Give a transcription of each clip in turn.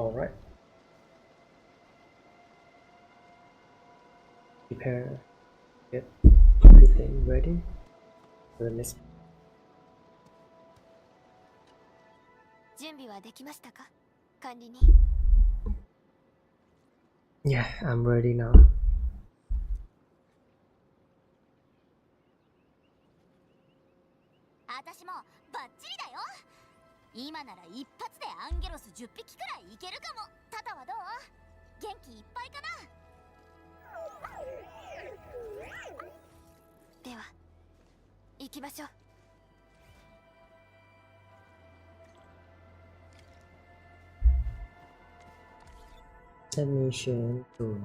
Alright. Prepare, get everything ready for the next. 準備はできましたか？管理人。Yeah, I'm ready now. 私もバッチリだよ。今なら一発でアンゲロス10匹くらいいけるかも。タタはどう？元気いっぱいかな？では行きましょう。Submission to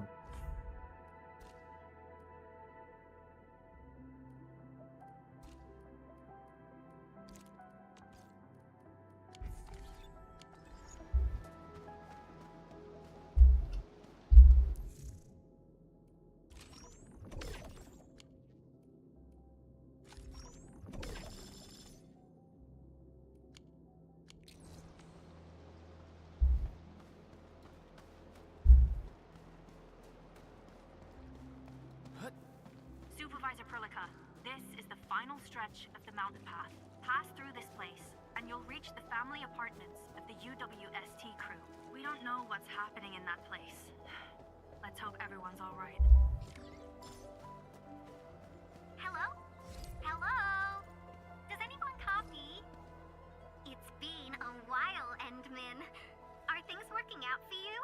Supervisor Perlica, this is the final stretch of the mountain path. Pass through this place, and you'll reach the family apartments of the UWST crew. We don't know what's happening in that place. Let's hope everyone's all right. Hello? Hello? Does anyone copy? It's been a while, Endman. Are things working out for you?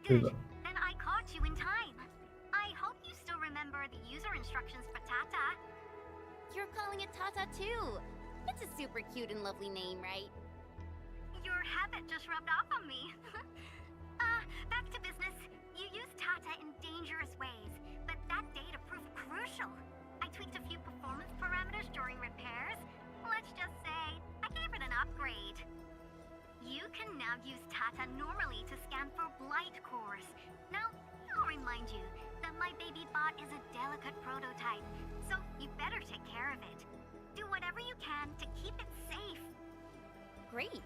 Good. Then I caught you in time. I hope you still remember the user instructions for Tata. You're calling it Tata too. It's a super cute and lovely name, right? Your habit just rubbed off on me. Back to business. You used Tata in dangerous ways, but that data proved crucial. I tweaked a few performance parameters during repairs. Let's just say I gave it an upgrade. You can now use Tata normally to scan for blight cores. Now, I'll remind you that my baby bot is a delicate prototype, so you better take care of it. Do whatever you can to keep it safe. Great.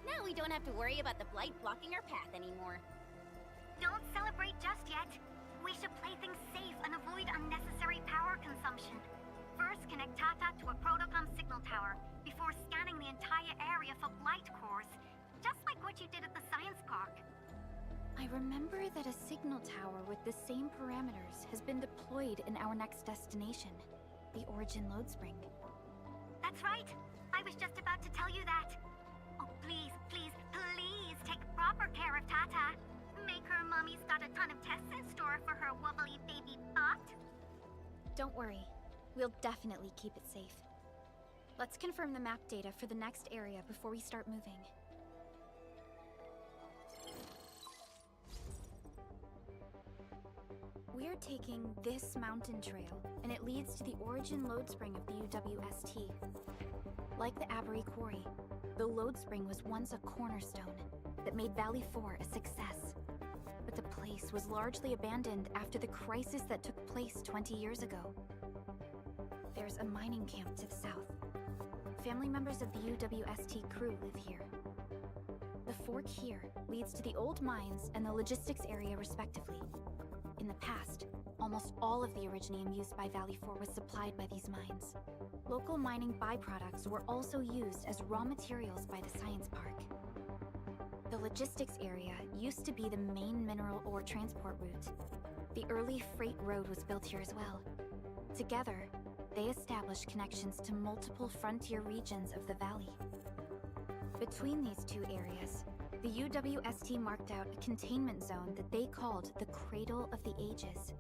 Now we don't have to worry about the blight blocking our path anymore. Don't celebrate just yet. We should play things safe and avoid unnecessary power consumption. First, connect Tata to a Protocom signal tower before scanning the entire area for blight cores, just like what you did at the science park. I remember that a signal tower with the same parameters has been deployed in our next destination, the Origin Load Spring. That's right. I was just about to tell you that. Oh, please, please, please take proper care of Tata. Make her mommy's got a ton of tests in store for her wobbly baby bot. Don't worry. We'll definitely keep it safe. Let's confirm the map data for the next area before we start moving. We're taking this mountain trail, and it leads to the Origin Load Spring of the UWST. Like the Abery Quarry, the Load Spring was once a cornerstone that made Valley 4 a success. But the place was largely abandoned after the crisis that took place 20 years ago. There's a mining camp to the south. Family members of the UWST crew live here. The fork here leads to the old mines and the logistics area respectively. In the past, almost all of the originium used by Valley 4 was supplied by these mines. Local mining byproducts were also used as raw materials by the science park. The logistics area used to be the main mineral ore transport route. The early freight road was built here as well. Together, they established connections to multiple frontier regions of the valley. Between these two areas, the UWST marked out a containment zone that they called the Cradle of the Ages.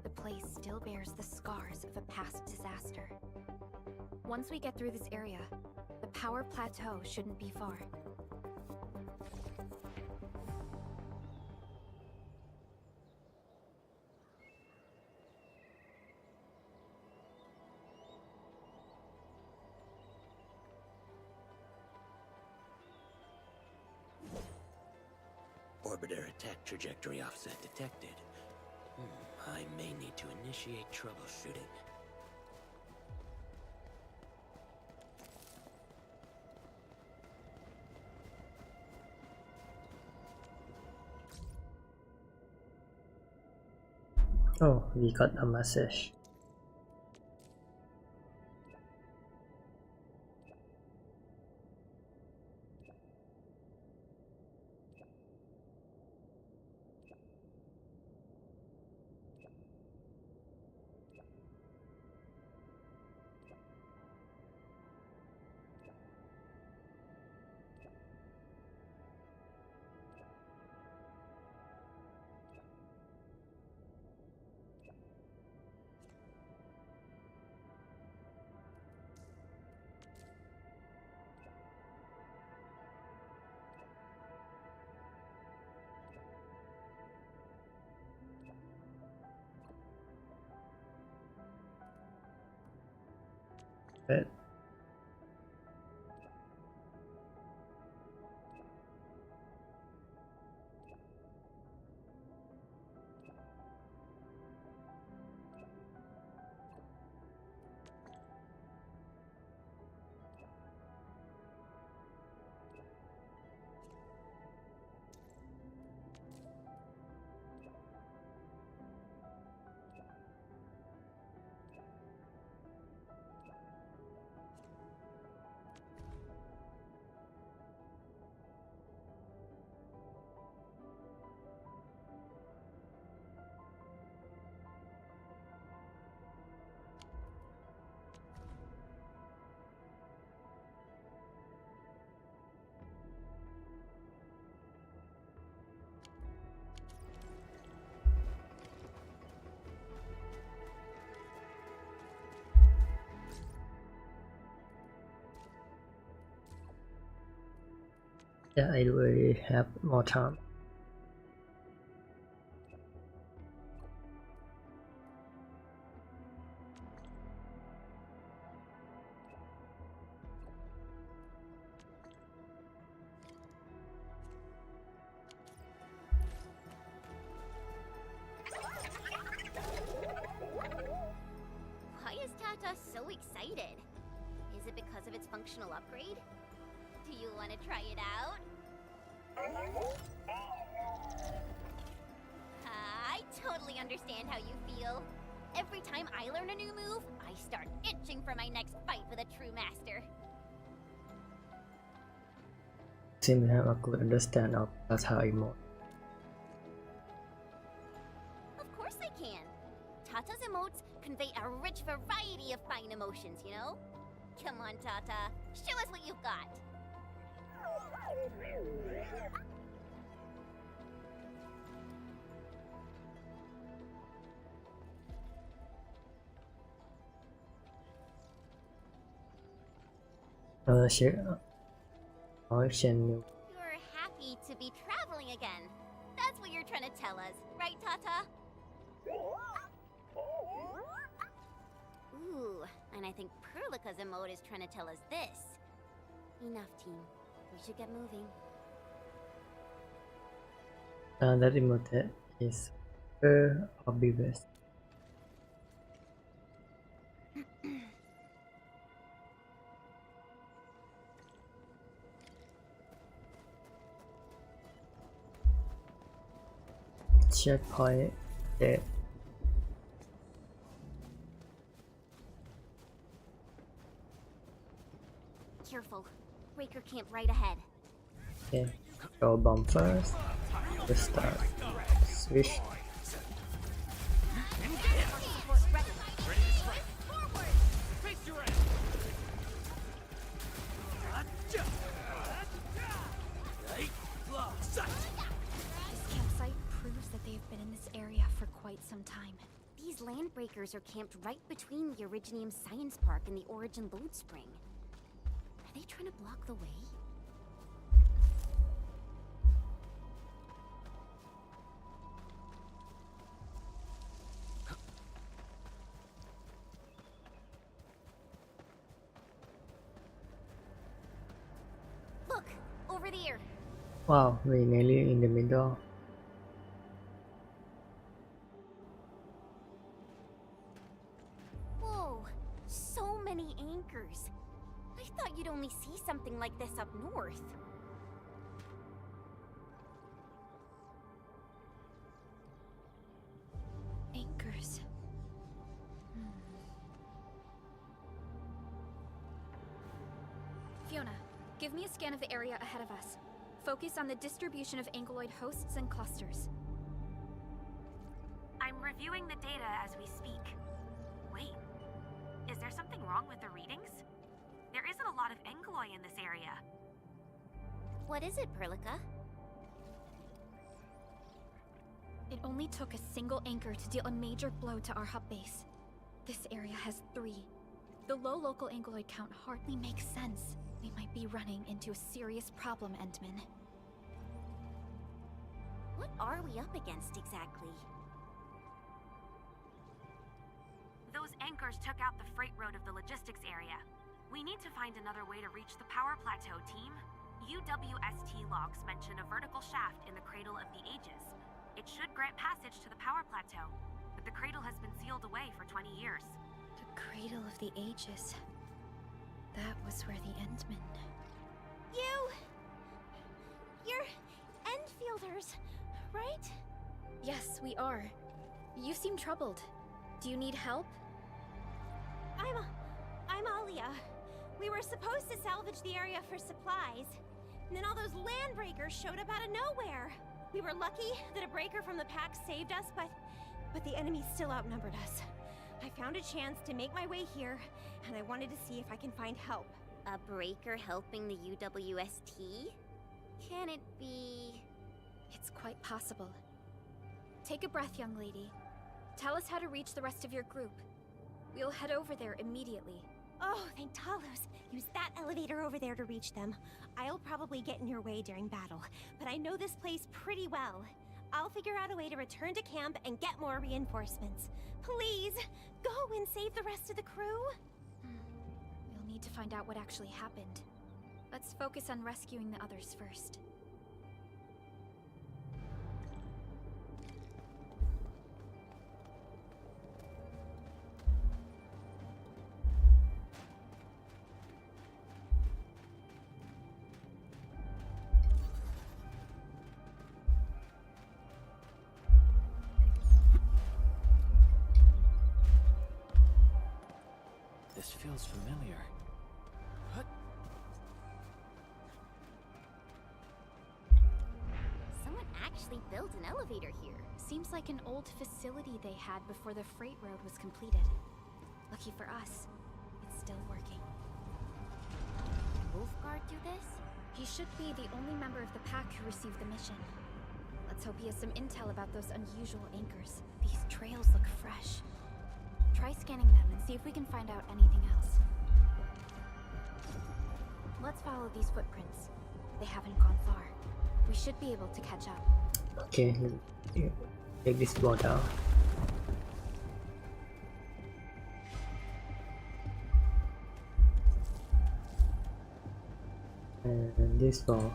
The place still bears the scars of a past disaster. Once we get through this area, the power plateau shouldn't be far. Orbiter attack trajectory offset detected. I may need to initiate troubleshooting. Oh, we got a message. But yeah, I really have more time. Why is Tata so excited? Is it because of its functional upgrade? Do you want to try it out? I totally understand how you feel. Every time I learn a new move, I start itching for my next fight with a true master. Seem to have a good understanding of Tata emote. Of course I can. Tata's emotes convey a rich variety of fine emotions, you know? Come on, Tata. Show us what you've got. New. You're happy to be traveling again. That's what you're trying to tell us, right, Tata? Ooh, and I think Perlica's emote is trying to tell us this. Enough, team. We should get moving. That emote is or be best. Checkpoint dead. Careful. Breaker camp right ahead. Okay, go bomb first. Just start. Switch. This campsite proves that they've been in this area for quite some time. These land breakers are camped right between the Originium Science Park and the Origin Load Spring. Are they trying to block the way? Look, over there. Wow, we nearly in the middle. Whoa, so many anchors. I thought you'd only see something like this up north. Anchors. Give me a scan of the area ahead of us. Focus on the distribution of ankyloid hosts and clusters. I'm reviewing the data as we speak. Wait, is there something wrong with the readings? There isn't a lot of ankyloid in this area. What is it, Perlica? It only took a single anchor to deal a major blow to our hub base. This area has 3. The low local ankyloid count hardly makes sense. We might be running into a serious problem, Endman. What are we up against exactly? Those anchors took out the freight road of the logistics area. We need to find another way to reach the power plateau, team. UWST logs mention a vertical shaft in the Cradle of the Ages. It should grant passage to the power plateau, but the cradle has been sealed away for 20 years. The Cradle of the Ages. That was where the Endmen... You're Endfielders, right? Yes, we are. You seem troubled. Do you need help? I'm Alia. We were supposed to salvage the area for supplies. And then all those land breakers showed up out of nowhere. We were lucky that a breaker from the pack saved us, but the enemy still outnumbered us. I found a chance to make my way here, and I wanted to see if I can find help. A breaker helping the UWST? Can it be... It's quite possible. Take a breath, young lady. Tell us how to reach the rest of your group. We'll head over there immediately. Oh, thank Talos. Use that elevator over there to reach them. I'll probably get in your way during battle, but I know this place pretty well. I'll figure out a way to return to camp and get more reinforcements. Please, go and save the rest of the crew. We'll need to find out what actually happened. Let's focus on rescuing the others first. This feels familiar. What? Someone actually built an elevator here. Seems like an old facility they had before the freight road was completed. Lucky for us, it's still working. Wolfguard do this? He should be the only member of the pack who received the mission. Let's hope he has some intel about those unusual anchors. These trails look fresh. Try scanning them and see if we can find out anything else. Let's follow these footprints. They haven't gone far. We should be able to catch up. Okay, take this water. And this ball.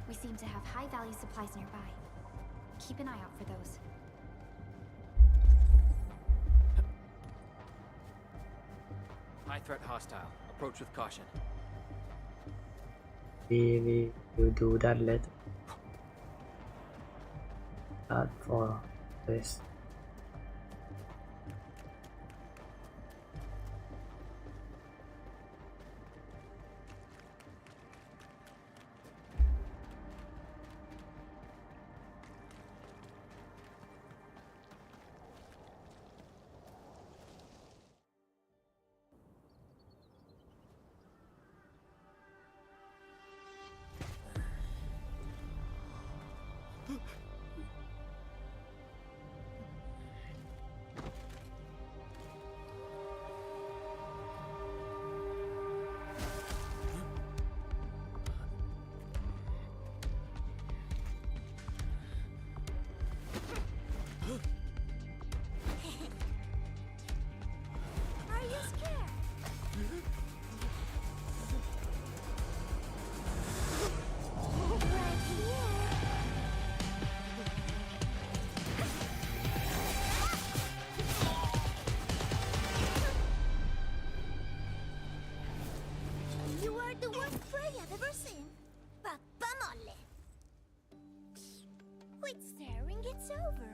We seem to have high-value supplies nearby. Keep an eye out for those. High threat hostile. Approach with caution. We will do that later. Start for this. Are you scared? Right here. You are the worst prey I've ever seen. Pappa molle. Quit staring, it's over.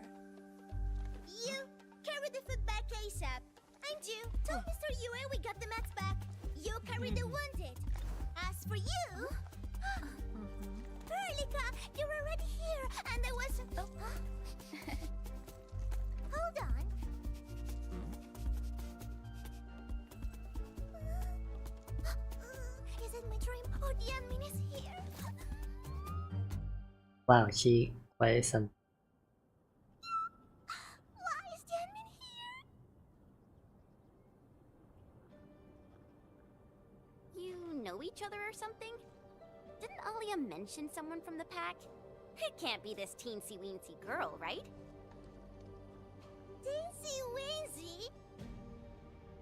You carry the food back ASAP. told Mr. Yue we got the mats back. You carry the wounded. As for you... Perlica, you're already here, and I was... Hold on. Is it my dream or the admin is here? Wow, she quite some. Why is the admin here? You know each other or something? Didn't Alia mention someone from the pack? It can't be this teensy-weensy girl, right? Teensy-weensy?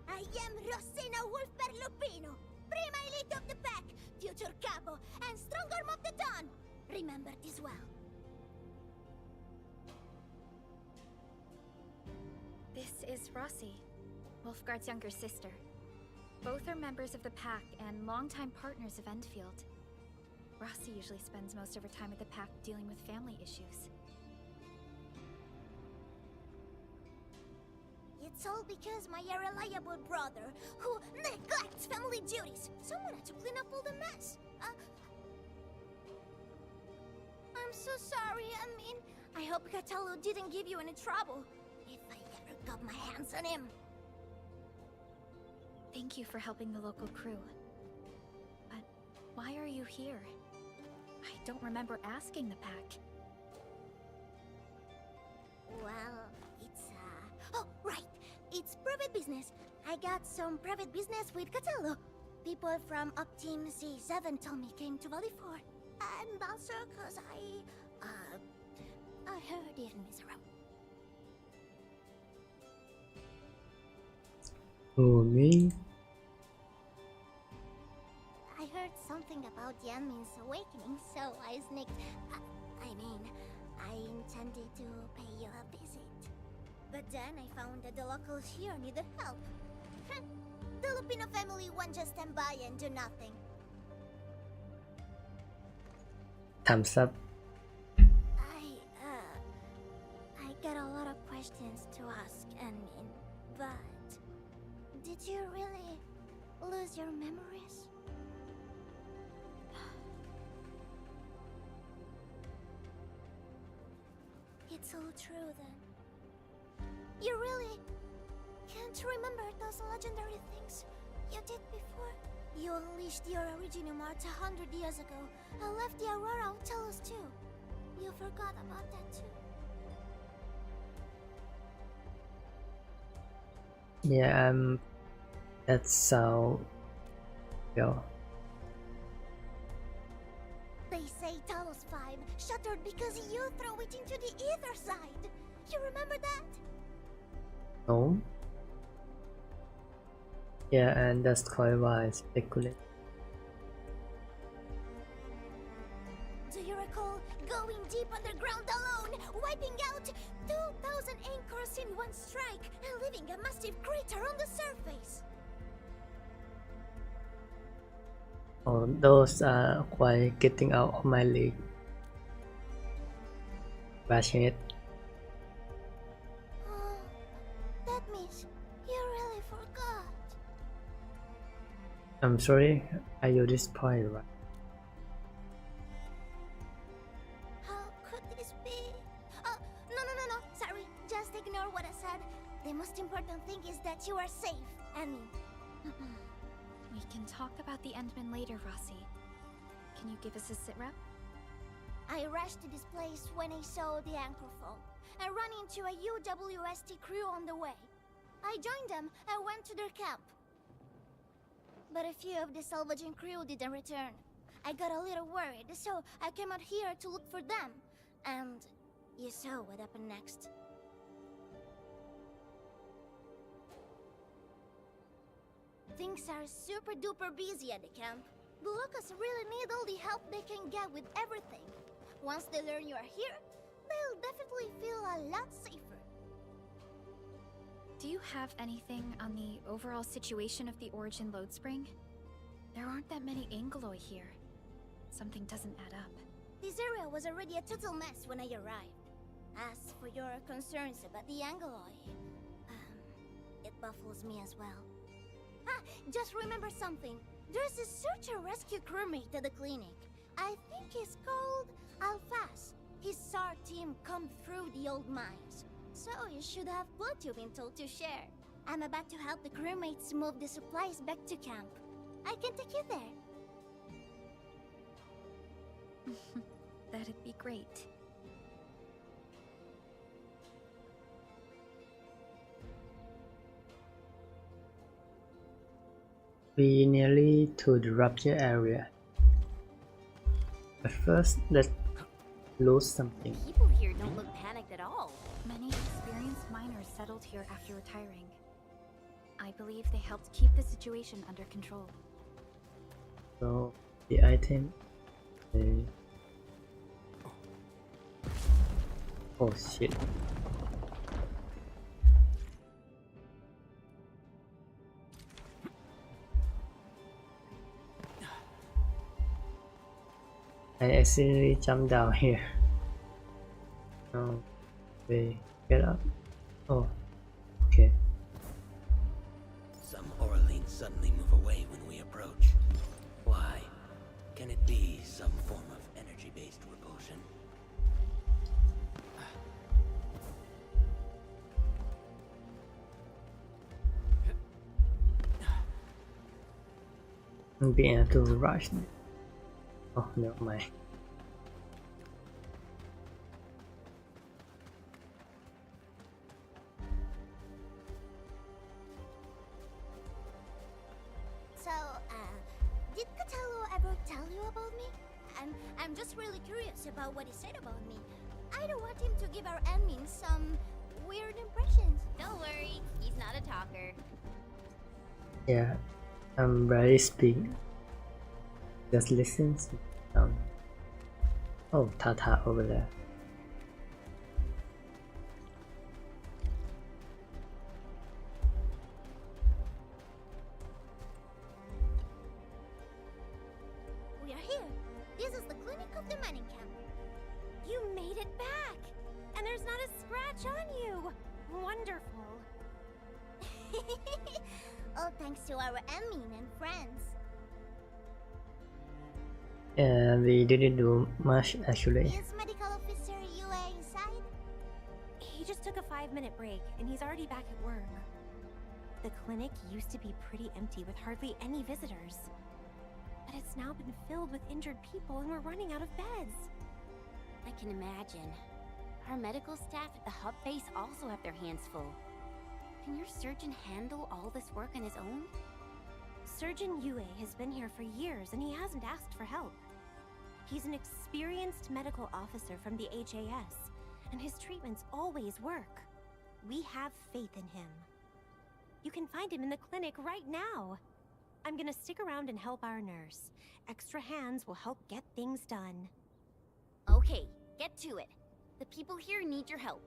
I am Rosina Wolfberg-Lupino, prima elite of the pack, future capo, and strong arm of the dawn. Remember this well. This is Rossi, Wolfgard's younger sister. Both are members of the pack and longtime partners of Enfield. Rossi usually spends most of her time at the pack dealing with family issues. It's all because my irreliable brother, who neglects family duties, someone had to clean up all the mess. I'm so sorry, I hope Catalu didn't give you any trouble. If I ever got my hands on him. Thank you for helping the local crew. But why are you here? I don't remember asking the pack. Well, it's, oh, right! It's private business. I got some private business with Catalu. People from Up Team C7 told me came to Valley 4. And also cause I heard the enemies around. Who, me? I heard something about Yanmin's awakening, so I sneaked... I intended to pay you a visit. But then I found that the locals here needed help. The Lupino family won't just stand by and do nothing. Thumbs up. I got a lot of questions to ask, Yanmin, but... Did you really lose your memories? It's all true then. You really can't remember those legendary things you did before? You unleashed your Originium Art 100 years ago and left the Aurora Hotelos too. You forgot about that too. Yeah, that's so... Yo. They say Talos 5 shattered because you threw it into the ether side. You remember that? No? Yeah, and that's quite why I speculate. Do you recall going deep underground alone, wiping out 2,000 anchors in one strike, and leaving a massive crater on the surface? Oh, those are quite getting out of my league. Bashing it. Oh, that means you really forgot. I'm sorry, are you disappointed, right? How could this be? Oh, no, sorry, just ignore what I said. The most important thing is that you are safe, Annie. We can talk about the Endman later, Rossi. Can you give us a sitrep? I rushed to this place when I saw the anchor fall, and ran into a UWST crew on the way. I joined them and went to their camp. But a few of the salvaging crew didn't return. I got a little worried, so I came out here to look for them. And you saw what happened next. Things are super duper busy at the camp. The locals really need all the help they can get with everything. Once they learn you are here, they'll definitely feel a lot safer. Do you have anything on the overall situation of the Origin Load Spring? There aren't that many Angeloi here. Something doesn't add up. This area was already a total mess when I arrived. As for your concerns about the Angeloi, it baffles me as well. Just remember something. There's a search and rescue crewmate at the clinic. I think he's called Alphas. His SAR team combed through the old mines, so you should have what you've been told to share. I'm about to help the crewmates move the supplies back to camp. I can take you there. That'd be great. We nearly to the rupture area. But first, let's loot something. People here don't look panicked at all. Many experienced miners settled here after retiring. I believe they helped keep the situation under control. So, the item. Okay. Oh shit. I accidentally jumped down here. No, wait, get up. Oh, okay. Some Orleans suddenly move away when we approach. Why? Can it be some form of energy-based repulsion? I'm being able to rush. Oh, never mind. So, did Catello ever tell you about me? I'm just really curious about what he said about me. I don't want him to give our admins some weird impressions. Don't worry, he's not a talker. Yeah, I'm ready to speak. Just listen. Oh, Tata over there. We are here. This is the clinic of the mining camp. You made it back! And there's not a scratch on you! Wonderful. All thanks to our admin and friends. Yeah, we didn't do much actually. Is Medical Officer UA inside? He just took a 5-minute break, and he's already back at work. The clinic used to be pretty empty with hardly any visitors. But it's now been filled with injured people, and we're running out of beds. I can imagine. Our medical staff at the hub base also have their hands full. Can your surgeon handle all this work on his own? Surgeon Yue has been here for years, and he hasn't asked for help. He's an experienced medical officer from the HAS, and his treatments always work. We have faith in him. You can find him in the clinic right now. I'm gonna stick around and help our nurse. Extra hands will help get things done. Okay, get to it. The people here need your help.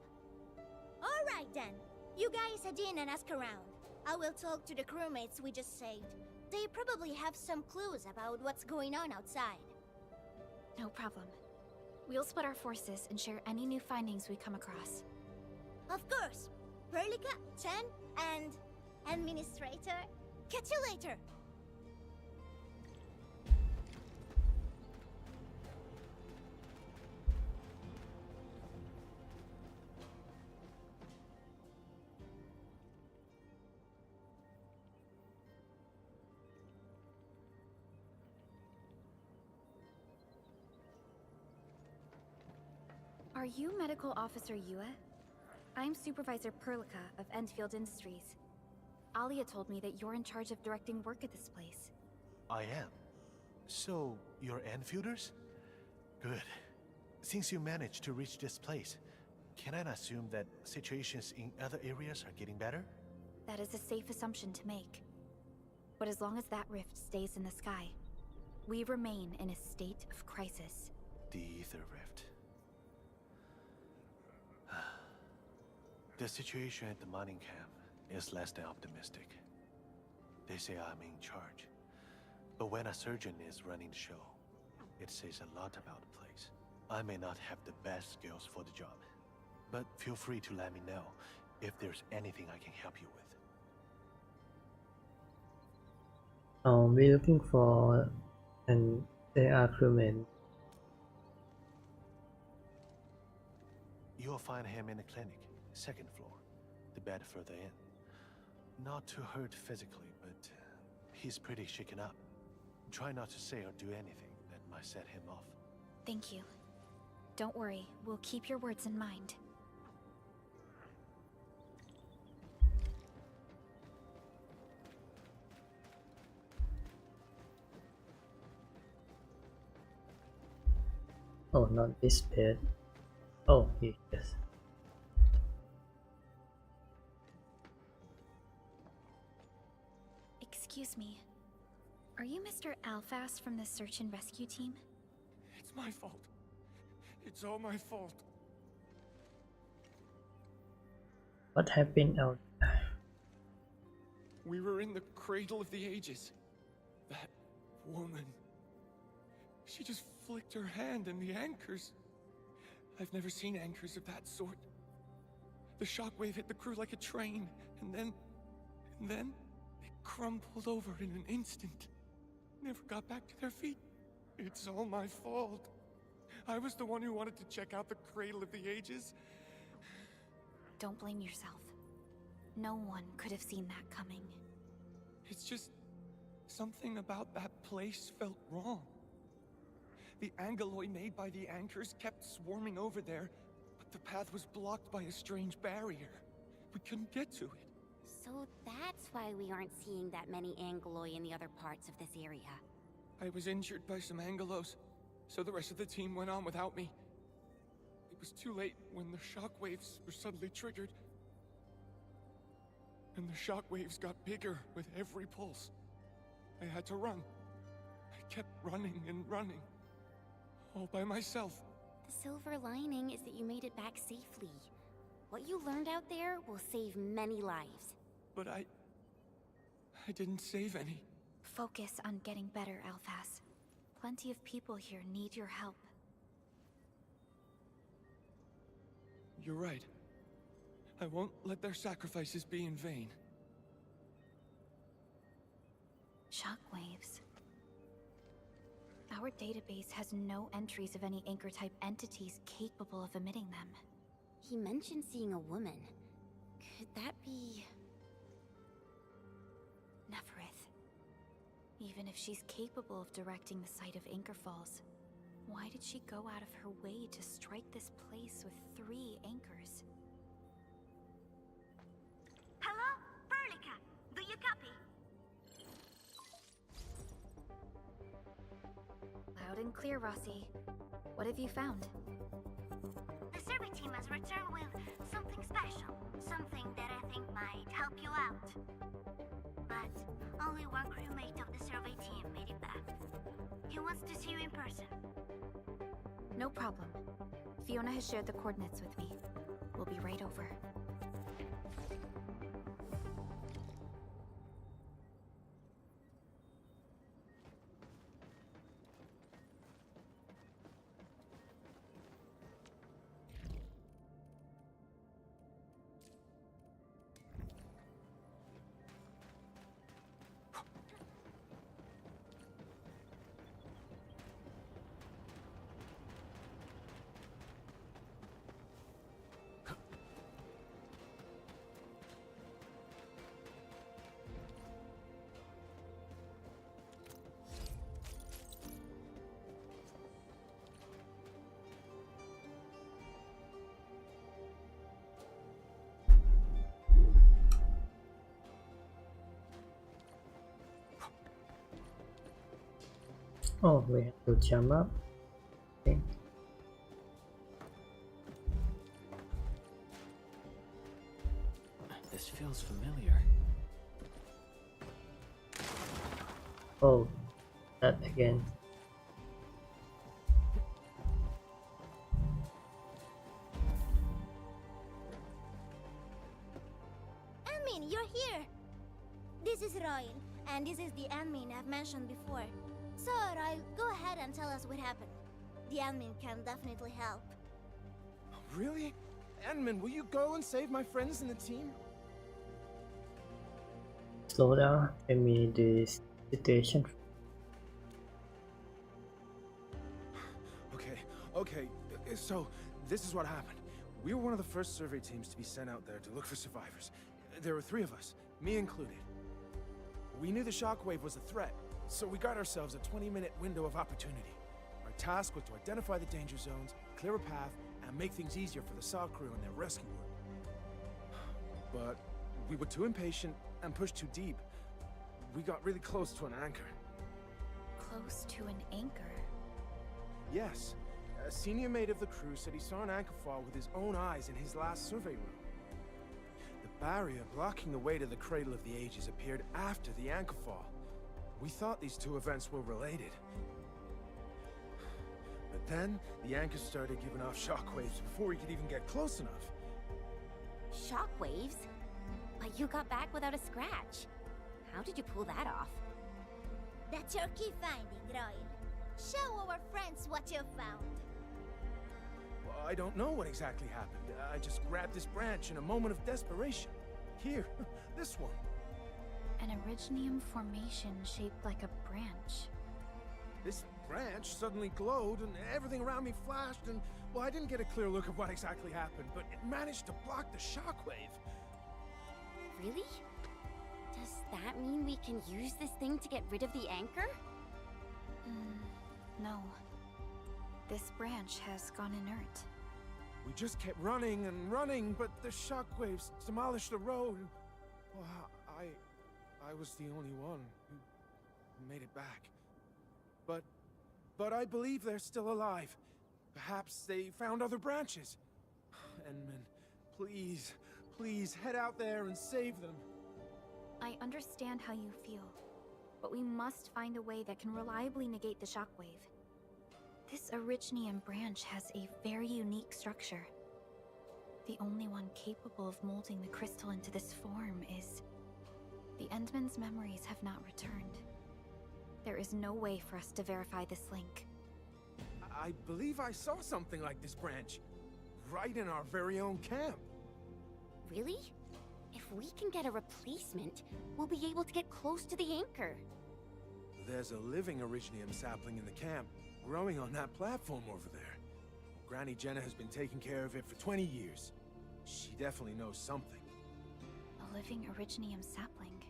All right then. You guys head in and ask around. I will talk to the crewmates we just saved. They probably have some clues about what's going on outside. No problem. We'll split our forces and share any new findings we come across. Of course. Perlica, Chen, and Administrator. Catch you later. Are you Medical Officer Yue? I'm Supervisor Perlica of ENDFIELD Industries. Alia told me that you're in charge of directing work at this place. I am. So, you're Enfielders? Good. Since you managed to reach this place, can I assume that situations in other areas are getting better? That is a safe assumption to make. But as long as that rift stays in the sky, we remain in a state of crisis. The Ether Rift. The situation at the mining camp is less than optimistic. They say I'm in charge. But when a surgeon is running the show, it says a lot about the place. I may not have the best skills for the job, but feel free to let me know if there's anything I can help you with. We're looking for an AR crewman. You'll find him in the clinic, second floor, the bed further in. Not too hurt physically, but he's pretty shaken up. Try not to say or do anything that might set him off. Thank you. Don't worry, we'll keep your words in mind. Oh, not this bed. Oh, yes. Excuse me. Are you Mr. Alfast from the search and rescue team? It's my fault. It's all my fault. What happened out there? We were in the cradle of the ages. That woman. She just flicked her hand and the anchors. I've never seen anchors of that sort. The shockwave hit the crew like a train, and then they crumpled over in an instant. Never got back to their feet. It's all my fault. I was the one who wanted to check out the cradle of the ages. Don't blame yourself. No one could have seen that coming. It's just something about that place felt wrong. The angeloi made by the anchors kept swarming over there, but the path was blocked by a strange barrier. We couldn't get to it. So that's why we aren't seeing that many angeloi in the other parts of this area. I was injured by some angelos, so the rest of the team went on without me. It was too late when the shockwaves were suddenly triggered. And the shockwaves got bigger with every pulse. I had to run. I kept running and running. All by myself. The silver lining is that you made it back safely. What you learned out there will save many lives. But I didn't save any. Focus on getting better, Alphas. Plenty of people here need your help. You're right. I won't let their sacrifices be in vain. Shockwaves. Our database has no entries of any anchor-type entities capable of emitting them. He mentioned seeing a woman. Could that be... Neferith. Even if she's capable of directing the site of Anchor Falls, why did she go out of her way to strike this place with 3 anchors? Hello? Perlica, do you copy? Loud and clear, Rossi. What have you found? The survey team has returned with something special. Something that I think might help you out. But only one crewmate of the survey team made it back. He wants to see you in person. No problem. Fiona has shared the coordinates with me. We'll be right over. Oh, we have to jump up. Okay. This feels familiar. Oh, that again. Admin, you're here! This is Royal, and this is the admin I've mentioned before. So, Royal, go ahead and tell us what happened. The admin can definitely help. Really? Admin, will you go and save my friends in the team? Slow down. Let me do this. situation. Okay, so this is what happened. We were one of the first survey teams to be sent out there to look for survivors. There were 3 of us, me included. We knew the shockwave was a threat, so we got ourselves a 20-minute window of opportunity. Our task was to identify the danger zones, clear a path, and make things easier for the SAW crew and their rescue work. But we were too impatient and pushed too deep. We got really close to an anchor. Close to an anchor? Yes. A senior mate of the crew said he saw an anchor fall with his own eyes in his last survey room. The barrier blocking the way to the Cradle of the Ages appeared after the anchor fall. We thought these 2 events were related. But then, the anchor started giving off shockwaves before we could even get close enough. Shockwaves? But you got back without a scratch. How did you pull that off? That's your key finding, Royal. Show our friends what you found. Well, I don't know what exactly happened. I just grabbed this branch in a moment of desperation. Here, this one. An originium formation shaped like a branch. This branch suddenly glowed and everything around me flashed and, well, I didn't get a clear look of what exactly happened, but it managed to block the shockwave. Really? Does that mean we can use this thing to get rid of the anchor? No. This branch has gone inert. We just kept running and running, but the shockwaves demolished the road. Well, I was the only one who made it back. But I believe they're still alive. Perhaps they found other branches. Enman, please head out there and save them. I understand how you feel, but we must find a way that can reliably negate the shockwave. This originium branch has a very unique structure. The only one capable of molding the crystal into this form is... The Endman's memories have not returned. There is no way for us to verify this link. I believe I saw something like this branch, right in our very own camp. Really? If we can get a replacement, we'll be able to get close to the anchor. There's a living originium sapling in the camp, growing on that platform over there. Granny Jenna has been taking care of it for 20 years. She definitely knows something. A living originium sapling.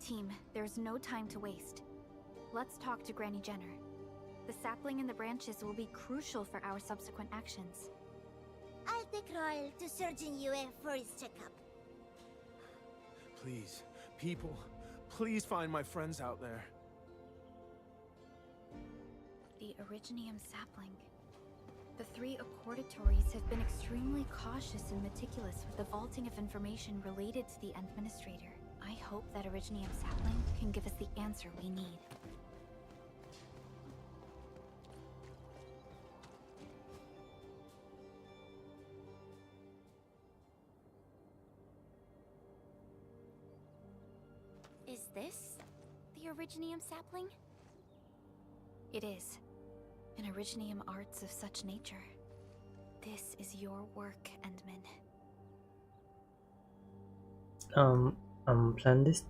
Team, there's no time to waste. Let's talk to Granny Jenner. The sapling and the branches will be crucial for our subsequent actions. I'll take Royal to Surgeon Yue for his checkup. Please, people, please find my friends out there. The originium sapling. The 3 accordatories have been extremely cautious and meticulous with the vaulting of information related to the Administrator. I hope that originium sapling can give us the answer we need. Is this the originium sapling? It is. An originium arts of such nature. This is your work, Endman. Plan this.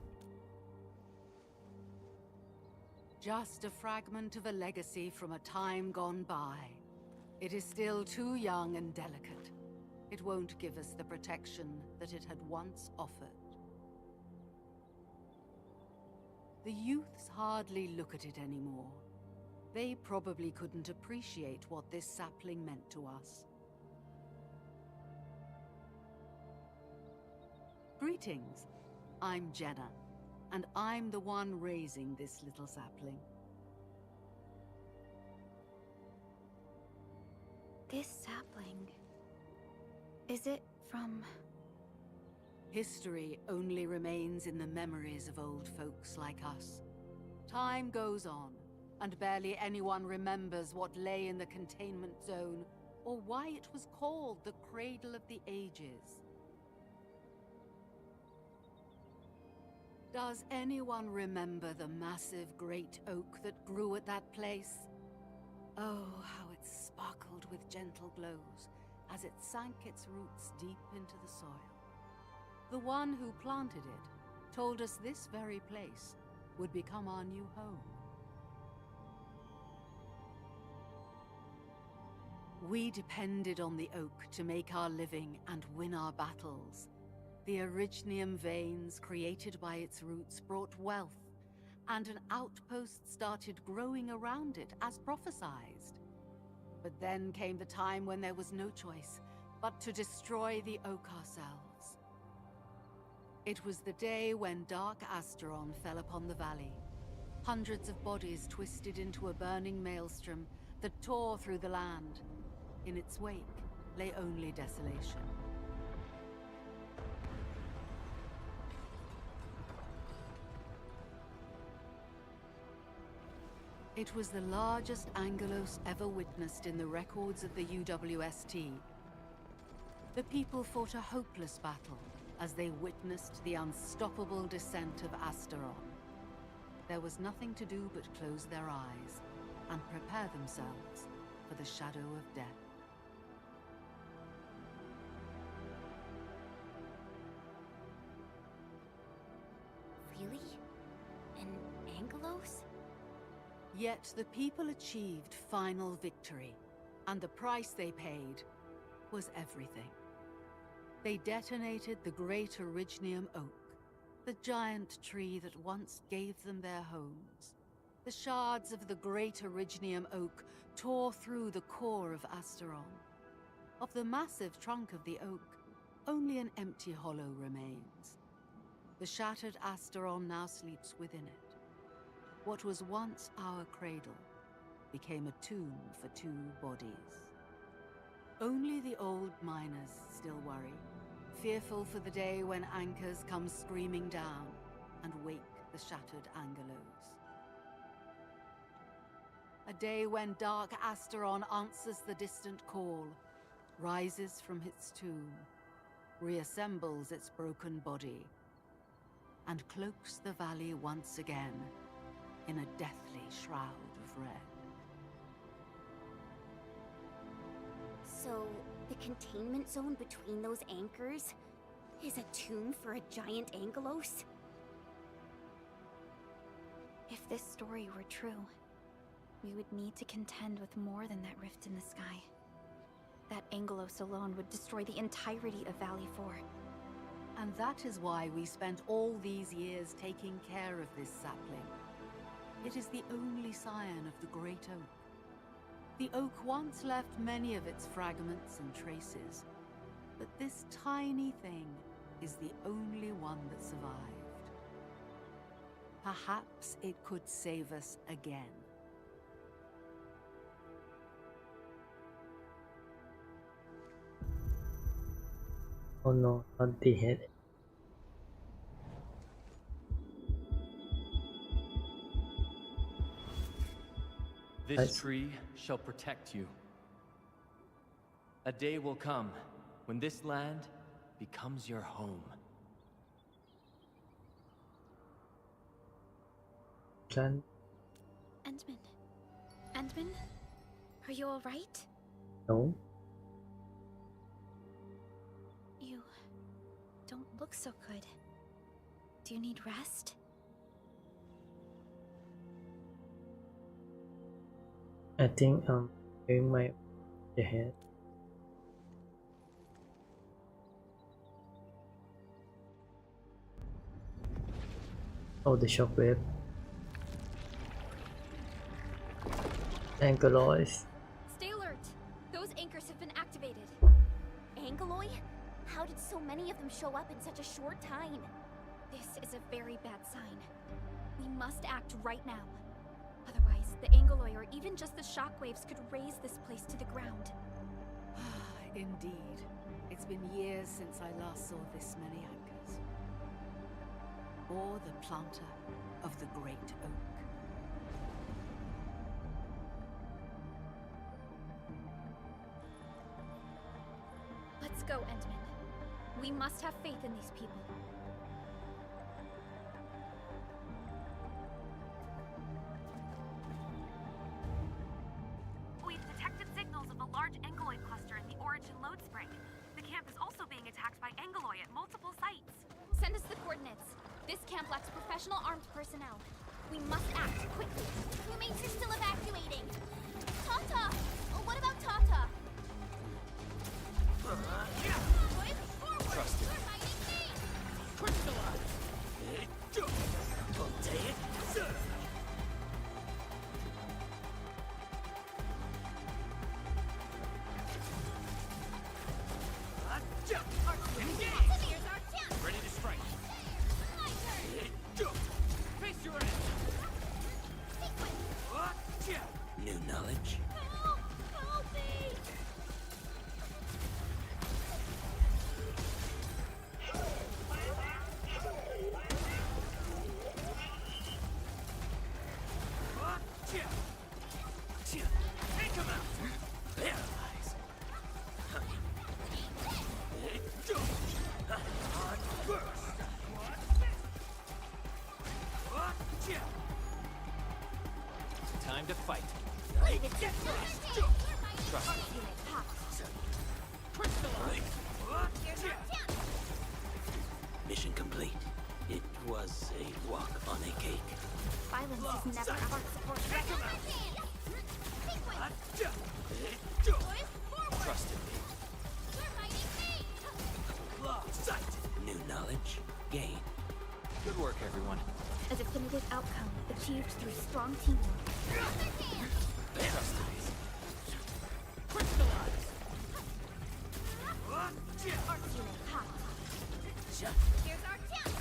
Just a fragment of a legacy from a time gone by. It is still too young and delicate. It won't give us the protection that it had once offered. The youths hardly look at it anymore. They probably couldn't appreciate what this sapling meant to us. Greetings. I'm Jenna, and I'm the one raising this little sapling. This sapling... Is it from... History only remains in the memories of old folks like us. Time goes on, and barely anyone remembers what lay in the containment zone, or why it was called the Cradle of the Ages. Does anyone remember the massive great oak that grew at that place? Oh, how it sparkled with gentle glows as it sank its roots deep into the soil. The one who planted it told us this very place, would become our new home. We depended on the oak to make our living and win our battles. The Originium veins created by its roots brought wealth, and an outpost started growing around it as prophesized. But then came the time when there was no choice but to destroy the oak ourselves. It was the day when Dark Asteron fell upon the valley. Hundreds of bodies twisted into a burning maelstrom that tore through the land. In its wake lay only desolation. It was the largest Angelos ever witnessed in the records of the UWST. The people fought a hopeless battle as they witnessed the unstoppable descent of Asteron. There was nothing to do but close their eyes and prepare themselves for the shadow of death. Really? An Angelos? Yet the people achieved final victory, and the price they paid was everything. They detonated the great Originium oak, the giant tree that once gave them their homes. The shards of the great Originium oak tore through the core of Asteron. Of the massive trunk of the oak, only an empty hollow remains. The shattered Asteron now sleeps within it. What was once our cradle became a tomb for 2 bodies. Only the old miners still worry, fearful for the day when anchors come screaming down and wake the shattered Angelos. A day when Dark Asteron answers the distant call, rises from its tomb, reassembles its broken body, and cloaks the valley once again in a deathly shroud of red. So, the containment zone between those anchors is a tomb for a giant Angelos? If this story were true, we would need to contend with more than that rift in the sky. That Angelos alone would destroy the entirety of Valley 4. And that is why we spent all these years taking care of this sapling. It is the only scion of the Great Oak. The oak once left many of its fragments and traces, but this tiny thing is the only one that survived. Perhaps it could save us again. Oh no, not the head. This tree shall protect you. A day will come when this land becomes your home. Plan. Endman? Are you alright? No. You don't look so good. Do you need rest? I think I'm doing my head. Oh, the shockwave. Ankyloids. Stay alert! Those anchors have been activated. Angeloi? How did so many of them show up in such a short time? This is a very bad sign. We must act right now. Otherwise, the Angeloi or even just the shockwaves could raze this place to the ground. Indeed. It's been years since I last saw this many anchors. Or the planter of the Great Oak. Let's go, Endman. We must have faith in these people. We've detected signals of a large Angeloid cluster in the Origin Lode Spring. The camp is also being attacked by Angeloi at multiple sites. Send us the coordinates. This camp lacks professional armed personnel. We must act quickly. Crewmates are still evacuating. Tata! Oh, what about Tata? Trust it. Ready to strike. Face your end. New knowledge? Help me! Take him out! Paralyze! Time to fight. Trust me. Mission complete. It was a walk on a cake. Violence is never our support. Trust in me. New knowledge gained. Good work, everyone. A definitive outcome achieved through strong teamwork. Trust in me. Crystallize! Here's our chance!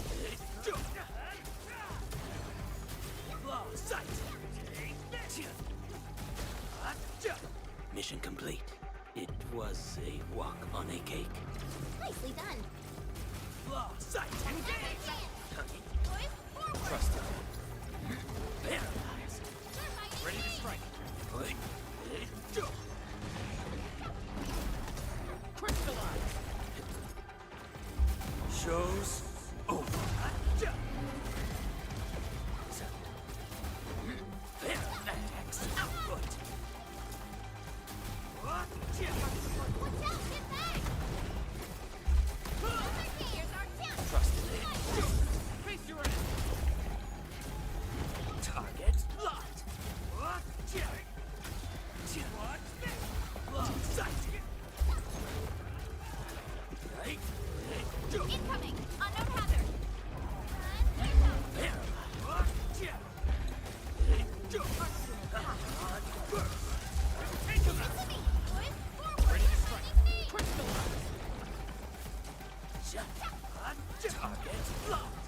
Mission complete. It was a walk on a cake. Nicely done. Trust in me. Paralyze! Ready to strike. Crystallize! Show's over. Parallax output. Trust in it. Face your end. Target locked. Sight. Incoming! Unknown hazard! Ready to strike. Target locked.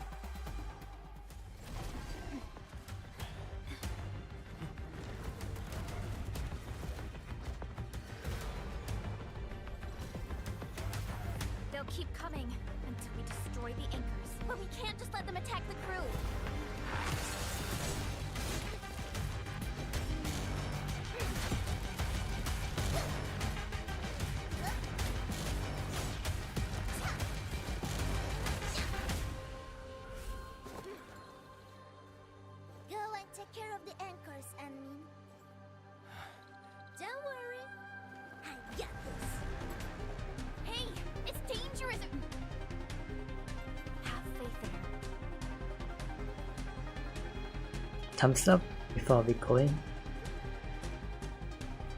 They'll keep coming until we destroy the anchors. But we can't just let them attack the crew. Go and take care of the anchors, Anmin. Don't worry. I got this. Hey, it's dangerous! Have faith in her. Thumbs up before we go in.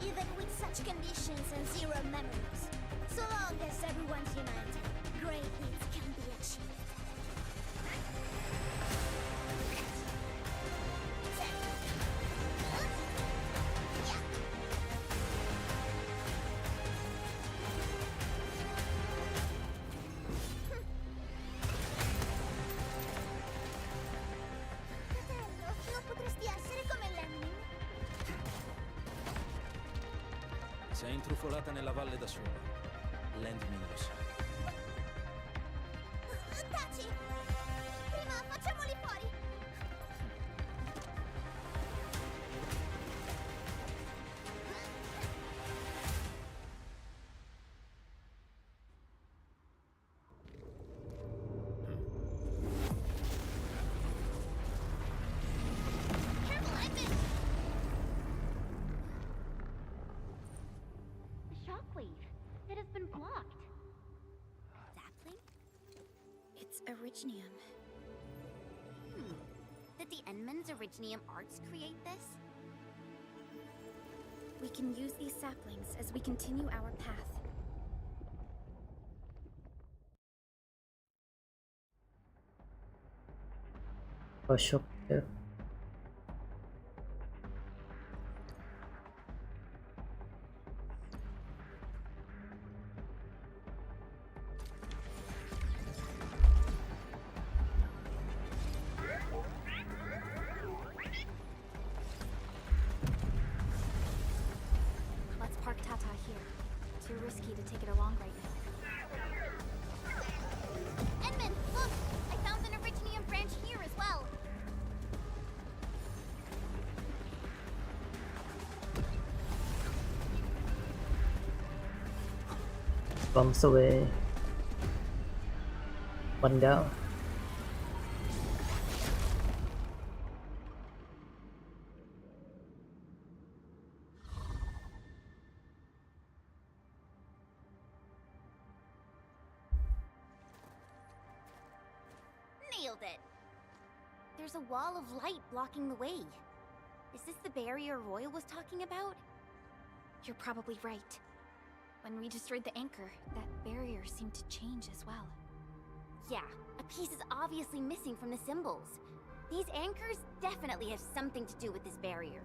Even with such conditions and zero memories, so long as everyone's united, great things can be achieved. Fratello, non potresti essere come Lemmy? Si è intrufolata nella valle da sola. Landmin lo sa. Taci! Prima facciamoli fuori! Careful, Edmund! The shockwave. It has been blocked. It's Originium. Did the Enmans Originium arts create this? We can use these saplings as we continue our path. Oh, shop there. Let's park Tata here. Too risky to take it along right now. Edmund, look! I found an Originium branch here as well. Bombs away. One down. Nailed it. There's a wall of light blocking the way. Is this the barrier Royal was talking about? You're probably right. When we destroyed the anchor, that barrier seemed to change as well. Yeah, a piece is obviously missing from the symbols. These anchors definitely have something to do with this barrier.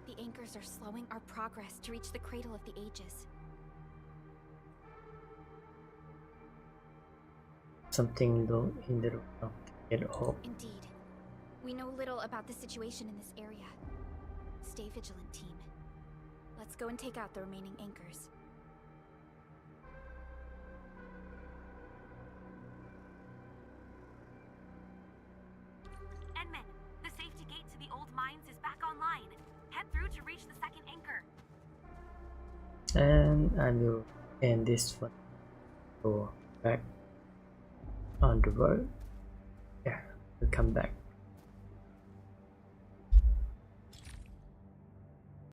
The anchors are slowing our progress to reach the Cradle of the Ages. Something low in the room. Get off. Indeed. We know little about the situation in this area. Stay vigilant, team. Let's go and take out the remaining anchors. Edmund, the safety gate to the old mines is back online. Head through to reach the second anchor. And I will end this one. Go back on the road. Yeah, we'll come back.